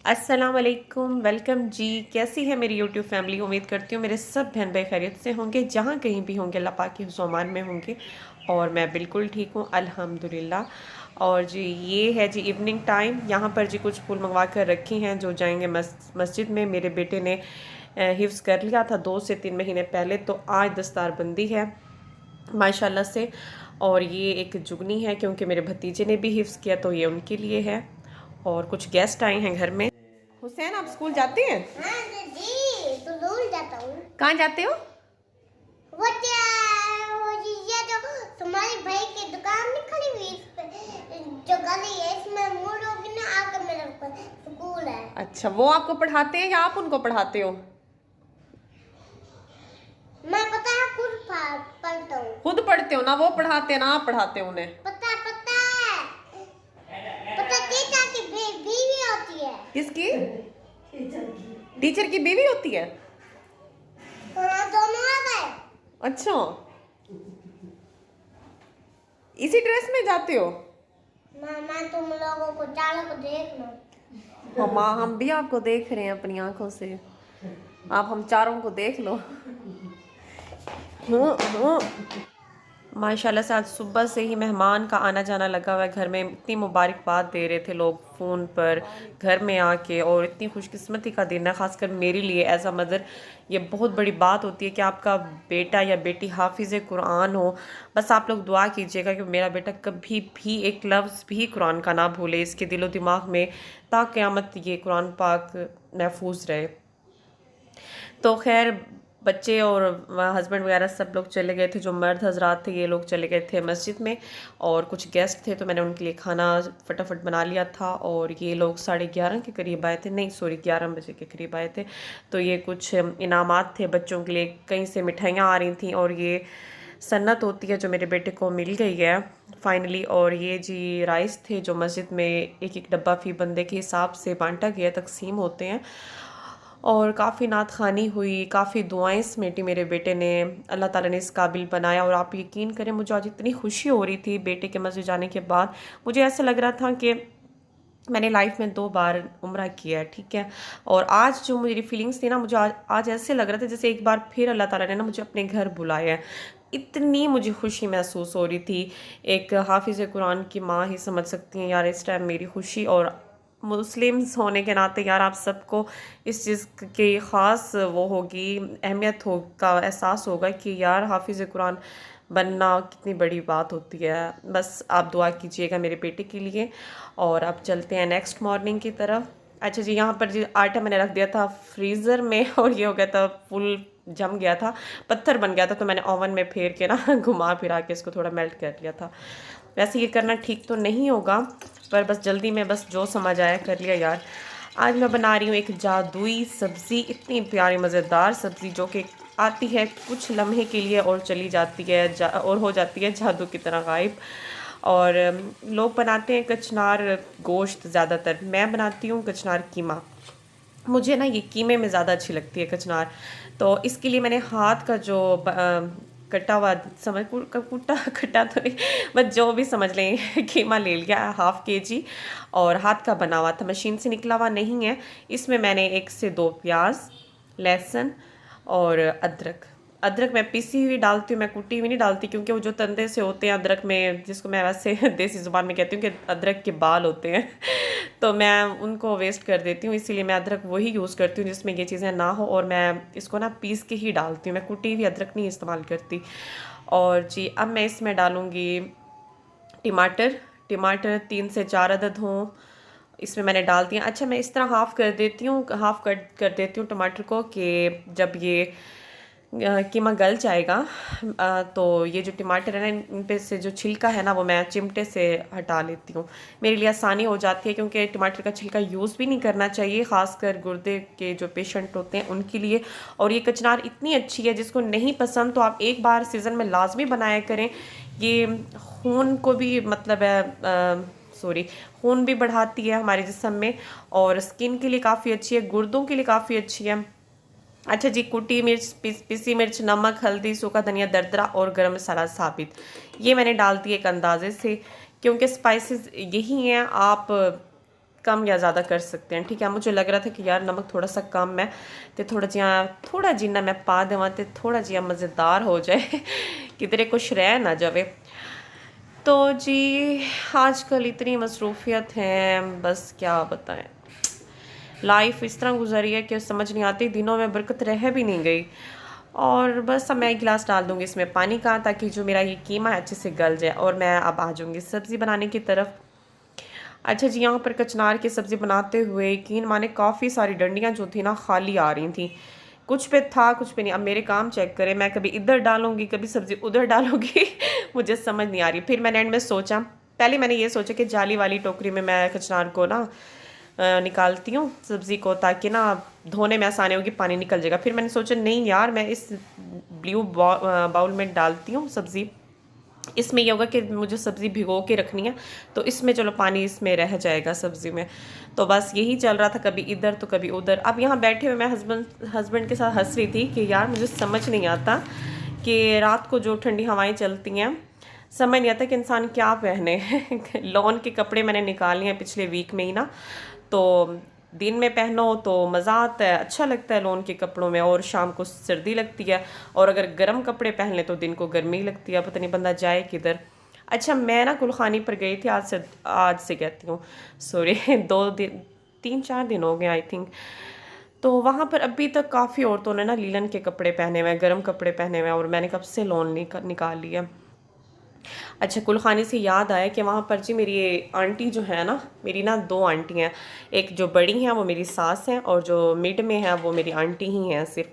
अस्सलाम वालेकुम, वेलकम जी। कैसी है मेरी यूट्यूब फैमिली? उम्मीद करती हूँ मेरे सब बहन भाई खैरियत से होंगे, जहाँ कहीं भी होंगे अल्लाह पाक के हुस्न में होंगे। और मैं बिल्कुल ठीक हूँ अल्हम्दुलिल्लाह। और जी ये है जी इवनिंग टाइम। यहाँ पर जी कुछ फूल मंगवा कर रखे हैं जो जाएंगे मस्जिद में। मेरे बेटे ने हिफ्ज़ कर लिया था 2 से 3 महीने पहले, तो आज दस्तार बंदी है माशाल्लाह से। और ये एक जुगनी है क्योंकि मेरे भतीजे ने भी हिफ्ज़ किया, तो ये उनके लिए है। और कुछ गेस्ट आए हैं घर में। हुसैन, आप स्कूल जाते हैं? हाँ दीदी, तो दूर जाता हूँ। कहाँ जाते हो? वो क्या, वो ये जो तुम्हारे भाई की दुकान नहीं खड़ी हुई इस पे, जो गली है इसमें मुड़ोगी ना आगे मेरे ऊपर स्कूल है। अच्छा, वो आपको पढ़ाते हैं या आप उनको पढ़ाते हो? मैं पता है खुद पढ़ता हूँ। खुद पढ़ते हो ना? वो पढ़ाते हैं ना आप पढ़ाते हो उन्हें? पता है, पता टीचर की बीवी होती है। किसकी? टीचर की बीवी होती है? हाँ दोनों आ गए। अच्छा, इसी ड्रेस में जाते हो? मैं तुम लोगों को चारों को देख लो। हम भी आपको देख रहे हैं अपनी आंखों से। आप हम चारों को देख लो। हाँ। माशाल्लाह से आज सुबह से ही मेहमान का आना जाना लगा हुआ है घर में। इतनी मुबारकबाद दे रहे थे लोग फ़ोन पर घर में आके, और इतनी खुशकिस्मती का दिन है ख़ासकर मेरे लिए एज अ मदर। ये बहुत बड़ी बात होती है कि आपका बेटा या बेटी हाफिज़ कुरान हो। बस आप लोग दुआ कीजिएगा कि मेरा बेटा कभी भी एक लफ्ज़ भी कुरान का ना भूले, इसके दिलो दिमाग में ता क़यामत ये कुरान पाक महफूज रहे। तो खैर बच्चे और हस्बैंड वगैरह सब लोग चले गए थे, जो मर्द हजरात थे ये लोग चले गए थे मस्जिद में। और कुछ गेस्ट थे तो मैंने उनके लिए खाना फटाफट बना लिया था। और ये लोग 11:30 के करीब आए थे, नहीं सॉरी 11 बजे के करीब आए थे। तो ये कुछ इनामात थे बच्चों के लिए, कहीं से मिठाइयाँ आ रही थी। और ये सन्नत होती है जो मेरे बेटे को मिल गई है फाइनली। और ये जी राइस थे जो मस्जिद में एक एक डब्बा फ़ी बंदे के हिसाब से बांटा गया, तकसीम होते हैं। और काफ़ी नात खानी हुई, काफ़ी दुआएं समेटी मेरे बेटे ने। अल्लाह ताला ने इस काबिल बनाया। और आप यकीन करें मुझे आज इतनी खुशी हो रही थी बेटे के मस्जिद जाने के बाद। मुझे ऐसा लग रहा था कि मैंने लाइफ में 2 बार उम्रा किया है, ठीक है। और आज जो मेरी फीलिंग्स थी ना, मुझे आज ऐसे लग रहा था जैसे एक बार फिर अल्लाह ताला ने ना मुझे अपने घर बुलाया है। इतनी मुझे खुशी महसूस हो रही थी। एक हाफिज़ कुरान की माँ ही समझ सकती हैं यार इस टाइम मेरी खुशी। और मुस्लिम्स होने के नाते यार आप सबको इस चीज़ की ख़ास वो होगी, अहमियत हो का एहसास होगा कि यार हाफिज़ कुरान बनना कितनी बड़ी बात होती है। बस आप दुआ कीजिएगा मेरे बेटे के लिए। और अब चलते हैं नेक्स्ट मॉर्निंग की तरफ। अच्छा जी, यहाँ पर जी आटा मैंने रख दिया था फ्रीज़र में और ये हो गया था फुल जम गया था, पत्थर बन गया था। तो मैंने ओवन में फेर के ना घुमा फिरा के इसको थोड़ा मेल्ट कर लिया था। वैसे ये करना ठीक तो नहीं होगा, पर बस जल्दी में बस जो समझ आया कर लिया यार। आज मैं बना रही हूँ एक जादुई सब्ज़ी, इतनी प्यारी मज़ेदार सब्ज़ी जो कि आती है कुछ लम्हे के लिए और चली जाती है और हो जाती है जादू की तरह गायब। और लोग बनाते हैं कचनार गोश्त, ज़्यादातर मैं बनाती हूँ कचनार कीमा। मुझे ना ये कीमे में ज़्यादा अच्छी लगती है कचनार। तो इसके लिए मैंने हाथ का जो कटा हुआ समझ कुटा कटा तो नहीं, बस जो भी समझ लें कीमा ले लिया 1/2 kg। और हाथ का बना हुआ था, मशीन से निकला हुआ नहीं है। इसमें मैंने 1 से 2 प्याज, लहसुन और अदरक। अदरक मैं पिसी हुई डालती हूँ, मैं कुटी हुई नहीं डालती, क्योंकि वो जो तंदे से होते हैं अदरक में, जिसको मैं वैसे देसी ज़ुबान में कहती हूँ कि अदरक के बाल होते हैं तो मैं उनको वेस्ट कर देती हूँ। इसीलिए मैं अदरक वही यूज़ करती हूँ जिसमें ये चीज़ें ना हो। और मैं इसको ना पीस के ही डालती हूँ, मैं कुटी हुई अदरक नहीं इस्तेमाल करती। और जी अब मैं इसमें डालूँगी टमाटर। टमाटर 3 से 4 अदद हों, इसमें मैंने डाल दिया। अच्छा, मैं इस तरह हाफ़ कर देती हूँ, हाफ़ कट कर देती हूँ टमाटर को, कि जब ये कीमा गल जाएगा तो ये जो टमाटर है ना, इन पे से जो छिलका है ना वो मैं चिमटे से हटा लेती हूँ। मेरे लिए आसानी हो जाती है, क्योंकि टमाटर का छिलका यूज़ भी नहीं करना चाहिए, ख़ासकर गुर्दे के जो पेशेंट होते हैं उनके लिए। और ये कचनार इतनी अच्छी है, जिसको नहीं पसंद तो आप एक बार सीज़न में लाजमी बनाया करें। ये खून को भी मतलब है सॉरी खून भी बढ़ाती है हमारे जिस्म में, और स्किन के लिए काफ़ी अच्छी है, गुर्दों के लिए काफ़ी अच्छी है। अच्छा जी, कुटी मिर्च, पिसी मिर्च, नमक, हल्दी, सूखा धनिया दरदरा और गरम मसाला साबित, ये मैंने डाल दी एक अंदाजे से, क्योंकि स्पाइसेस यही हैं। आप कम या ज़्यादा कर सकते हैं। ठीक है, मुझे लग रहा था कि यार नमक थोड़ा सा कम है तो थोड़ा जिन्ना मैं पा देवां तो थोड़ा जिहा मज़ेदार हो जाए किधरे कुछ रह ना जावे। तो जी आजकल इतनी मसरूफियत है, बस क्या बताएं, लाइफ इस तरह गुजरी है कि समझ नहीं आती, दिनों में बरकत रह भी नहीं गई। और बस अब मैं एक गिलास डाल दूंगी इसमें पानी का, ताकि जो मेरा ये कीमा है अच्छे से गल जाए, और मैं अब आ जाऊंगी सब्ज़ी बनाने की तरफ। अच्छा जी, यहाँ पर कचनार की सब्ज़ी बनाते हुए यकीन माने काफ़ी सारी डंडियाँ जो थी ना खाली आ रही थी, कुछ पे था कुछ पे नहीं। अब मेरे काम चेक करें, मैं कभी इधर डालूंगी कभी सब्ज़ी उधर डालूंगी मुझे समझ नहीं आ रही। फिर मैंने एंड में सोचा, पहले मैंने ये सोचा कि जाली वाली टोकरी में मैं कचनार को ना निकालती हूँ सब्ज़ी को, ताकि ना धोने में आसानी होगी, पानी निकल जाएगा। फिर मैंने सोचा नहीं यार, मैं इस ब्लू बाउल में डालती हूँ सब्ज़ी, इसमें ये होगा कि मुझे सब्ज़ी भिगो के रखनी है, तो इसमें चलो पानी इसमें रह जाएगा सब्ज़ी में। तो बस यही चल रहा था, कभी इधर तो कभी उधर। अब यहाँ बैठे हुए मैं हस्बैंड के साथ हंस रही थी कि यार मुझे समझ नहीं आता कि रात को जो ठंडी हवाएं चलती हैं, समझ नहीं आता कि इंसान क्या पहने लॉन के कपड़े मैंने निकाल लिए हैं पिछले वीक में ही ना, तो दिन में पहनो तो मज़ा आता है, अच्छा लगता है लॉन के कपड़ों में, और शाम को सर्दी लगती है, और अगर गर्म कपड़े पहन ले तो दिन को गर्मी लगती है, पता नहीं बंदा जाए किधर। अच्छा, मैं ना कुलखानी पर गई थी आज से कहती हूँ सॉरी 2 दिन 3-4 दिन हो गए आई थिंक। तो वहाँ पर अभी तक काफ़ी औरतों ने ना लीलन के कपड़े पहने हुए हैं, गर्म कपड़े पहने हुए हैं, और मैंने कब से लॉन निकाल लिया। अच्छा, कुलखानी से याद आया कि वहाँ पर जी मेरी ये आंटी जो है ना, मेरी ना 2 आंटी हैं, एक जो बड़ी हैं वो मेरी सास हैं, और जो मिड में है वो मेरी आंटी ही हैं सिर्फ।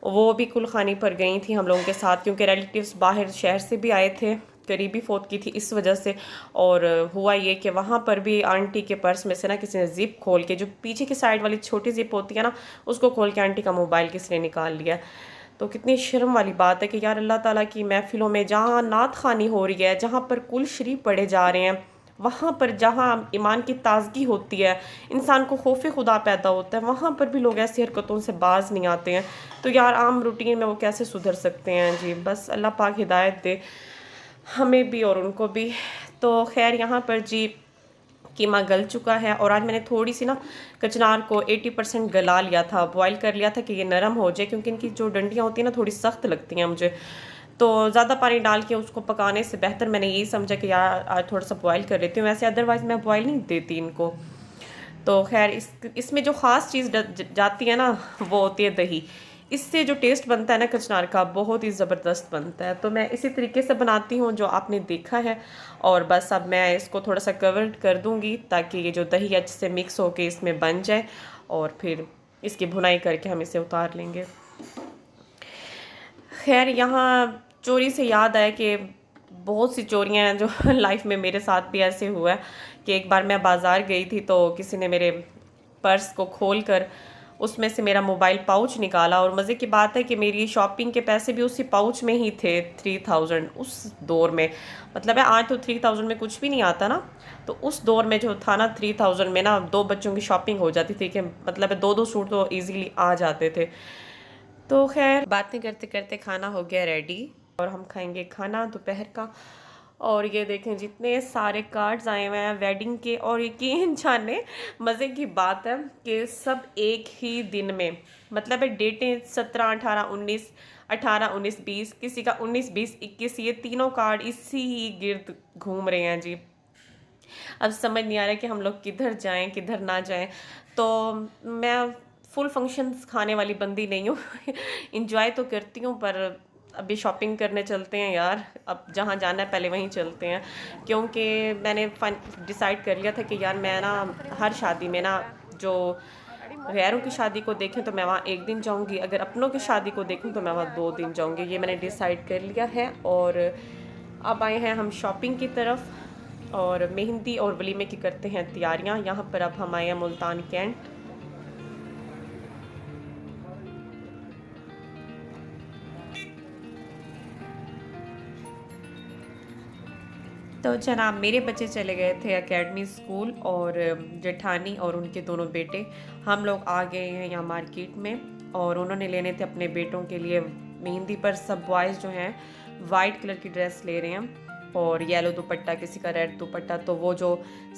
वो भी कुलखानी पर गई थी हम लोगों के साथ, क्योंकि रिलेटिव्स बाहर शहर से भी आए थे, करीबी फौत की थी इस वजह से। और हुआ ये कि वहाँ पर भी आंटी के पर्स में से ना किसी ने ज़िप खोल के, जो पीछे की साइड वाली छोटी ज़िप होती है ना, उसको खोल के आंटी का मोबाइल किसी ने निकाल लिया। तो कितनी शर्म वाली बात है कि यार अल्लाह ताला की महफिलों में जहाँ नात खानी हो रही है, जहाँ पर कुल शरीफ पढ़े जा रहे हैं, वहाँ पर जहाँ ईमान की ताजगी होती है, इंसान को खौफ खुदा पैदा होता है, वहाँ पर भी लोग ऐसी हरकतों से बाज नहीं आते हैं। तो यार आम रूटीन में वो कैसे सुधर सकते हैं जी। बस अल्लाह पाक हिदायत दे हमें भी और उनको भी। तो खैर यहाँ पर जी कीमा गल चुका है, और आज मैंने थोड़ी सी ना कचनार को 80% गला लिया था, बॉईल कर लिया था कि ये नरम हो जाए, क्योंकि इनकी जो डंडियाँ होती हैं ना थोड़ी सख्त लगती हैं मुझे। तो ज़्यादा पानी डाल के उसको पकाने से बेहतर मैंने यही समझा कि यार आज थोड़ा सा बॉईल कर लेती हूँ, वैसे अदरवाइज़ मैं बॉईल नहीं देती इनको। तो खैर इसमें जो ख़ास चीज़ जाती है ना वो होती है दही। इससे जो टेस्ट बनता है ना कचनार का, बहुत ही ज़बरदस्त बनता है। तो मैं इसी तरीके से बनाती हूँ जो आपने देखा है, और बस अब मैं इसको थोड़ा सा कवर कर दूँगी ताकि ये जो दही अच्छे से मिक्स होके इसमें बन जाए, और फिर इसकी भुनाई करके हम इसे उतार लेंगे। खैर यहाँ चोरी से याद आया कि बहुत सी चोरियाँ हैं जो लाइफ में मेरे साथ भी ऐसे हुआ है कि एक बार मैं बाज़ार गई थी, तो किसी ने मेरे पर्स को खोल कर उसमें से मेरा मोबाइल पाउच निकाला, और मज़े की बात है कि मेरी शॉपिंग के पैसे भी उसी पाउच में ही थे, 3000 उस दौर में। मतलब है आज तो 3000 में कुछ भी नहीं आता ना, तो उस दौर में जो था ना 3000 में ना 2 बच्चों की शॉपिंग हो जाती थी, कि मतलब है 2-2 सूट तो ईजीली आ जाते थे। तो खैर बातें करते करते खाना हो गया रेडी, और हम खाएंगे खाना दोपहर का। और ये देखें जितने सारे कार्ड्स आए हुए हैं वेडिंग के, और यकीन जाने मज़े की बात है कि सब एक ही दिन में, मतलब है डेटें 17, 18, 19, 18, 19, 20, किसी का 19, 20, 21, ये तीनों कार्ड इसी ही गिर्द घूम रहे हैं जी। अब समझ नहीं आ रहा है कि हम लोग किधर जाएं किधर ना जाएं। तो मैं फुल फंक्शंस खाने वाली बंदी नहीं हूँ इंजॉय तो करती हूँ, पर अभी शॉपिंग करने चलते हैं यार, अब जहाँ जाना है पहले वहीं चलते हैं। क्योंकि मैंने डिसाइड कर लिया था कि यार मैं ना हर शादी में ना, जो गैरों की शादी को देखें तो मैं वहाँ 1 दिन जाऊँगी, अगर अपनों की शादी को देखूँ तो मैं वहाँ 2 दिन जाऊँगी, ये मैंने डिसाइड कर लिया है। और अब आए हैं हम शॉपिंग की तरफ, और मेहंदी और वलीमे की करते हैं तैयारियाँ। यहाँ पर अब हम आए हैं मुल्तान कैंट। तो जनाब मेरे बच्चे चले गए थे एकेडमी स्कूल, और जेठानी और उनके दोनों बेटे, हम लोग आ गए हैं यहाँ मार्केट में, और उन्होंने लेने थे अपने बेटों के लिए मेहंदी पर। सब बॉयज़ जो हैं वाइट कलर की ड्रेस ले रहे हैं, और येलो दुपट्टा, किसी का रेड दुपट्टा, तो वो जो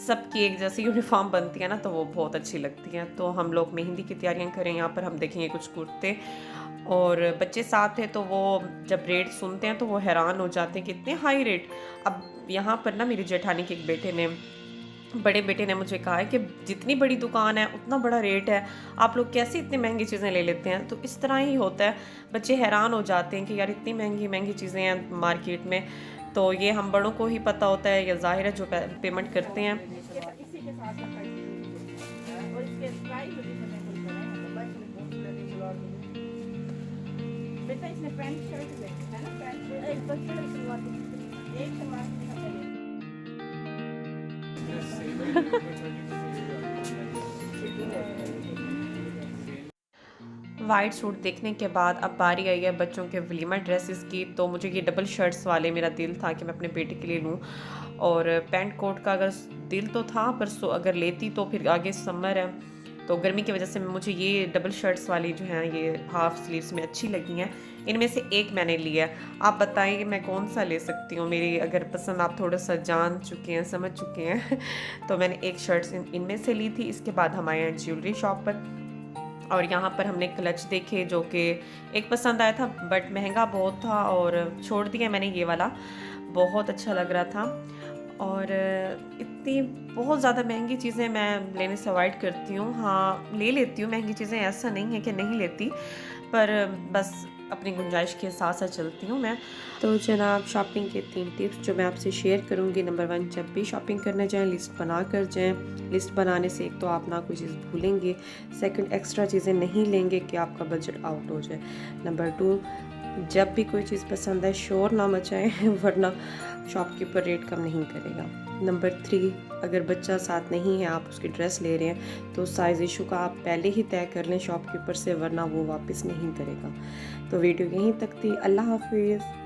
सबकी एक जैसी यूनिफॉर्म बनती है ना, तो वो बहुत अच्छी लगती है। तो हम लोग मेहंदी की तैयारियां करें, यहाँ पर हम देखेंगे कुछ कुर्ते और बच्चे साथ थे, तो वो जब रेट सुनते हैं तो वो हैरान हो जाते हैं कि इतने हाई रेट। अब यहाँ पर ना मेरी जेठानी के एक बड़े बेटे ने मुझे कहा है कि जितनी बड़ी दुकान है उतना बड़ा रेट है, आप लोग कैसे इतनी महंगी चीज़ें ले लेते हैं। तो इस तरह ही होता है, बच्चे हैरान हो जाते हैं कि यार इतनी महंगी महंगी चीज़ें हैं मार्केट में। तो ये हम बड़ों को ही पता होता है, या ज़ाहिर है जो पेमेंट करते हैं। इसी के साथ का और इसके प्राइस रिजनेबल है। बेटा इसमें पैंट शर्ट है ना, पैंट एक बच्चे सलवार एक सलवार वाइट सूट देखने के बाद अब बारी आई है बच्चों के वलीमा ड्रेसेस की। तो मुझे ये डबल शर्ट्स वाले मेरा दिल था कि मैं अपने बेटे के लिए लूँ, और पैंट कोट का अगर दिल तो था, पर अगर लेती तो फिर आगे समर है तो गर्मी की वजह से मुझे ये डबल शर्ट्स वाली जो हैं ये हाफ स्लीव्स में अच्छी लगी हैं। इनमें से एक मैंने लिया है, आप बताएं कि मैं कौन सा ले सकती हूँ। मेरी अगर पसंद आप थोड़ा सा जान चुके हैं, समझ चुके हैं तो मैंने एक शर्ट्स इनमें से ली थी। इसके बाद हम आए हैं ज्वेलरी शॉप पर, और यहाँ पर हमने क्लच देखे जो कि एक पसंद आया था, बट महंगा बहुत था और छोड़ दिया मैंने ये वाला। बहुत अच्छा लग रहा था, और इतनी बहुत ज़्यादा महंगी चीज़ें मैं लेने से अवॉइड करती हूँ। हाँ, ले लेती हूँ महंगी चीज़ें, ऐसा नहीं है कि नहीं लेती, पर बस अपनी गुंजाइश के साथ साथ चलती हूँ मैं। तो जनाब, शॉपिंग के 3 टिप्स जो मैं आपसे शेयर करूँगी। नंबर 1, जब भी शॉपिंग करने जाएं लिस्ट बना कर जाएं। लिस्ट बनाने से एक तो आप ना कोई चीज़ भूलेंगे, सेकंड एक्स्ट्रा चीज़ें नहीं लेंगे कि आपका बजट आउट हो जाए। नंबर 2, जब भी कोई चीज़ पसंद है शोर ना मचाएं वरना शॉपकीपर रेट कम नहीं करेगा। नंबर 3, अगर बच्चा साथ नहीं है, आप उसकी ड्रेस ले रहे हैं तो साइज़ इशू का आप पहले ही तय कर लें शॉपकीपर से, वरना वो वापस नहीं करेगा। तो वीडियो यहीं तक थी। अल्लाह हाफिज़।